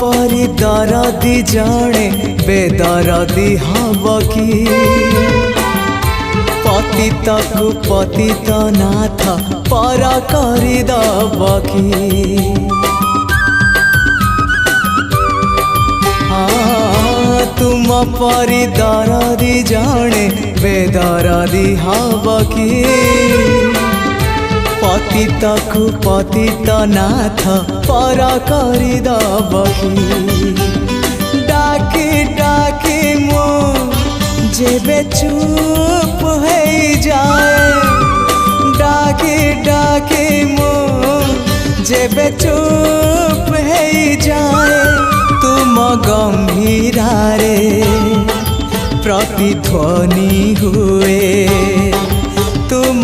परी दरदी जणे बेदरदी हब कि पतित को पतित नाथ पर करदब कि तुम परी दरदी जणे बेदरदी हब कि पतित को पतित नाथ पर करदब कि डाकी डाकी मो जेबे चुप हो जाए डाकी डाकी मो जेबे चुप हो जाए तुम गंभीरारे प्रतिध्वनि हुए तुम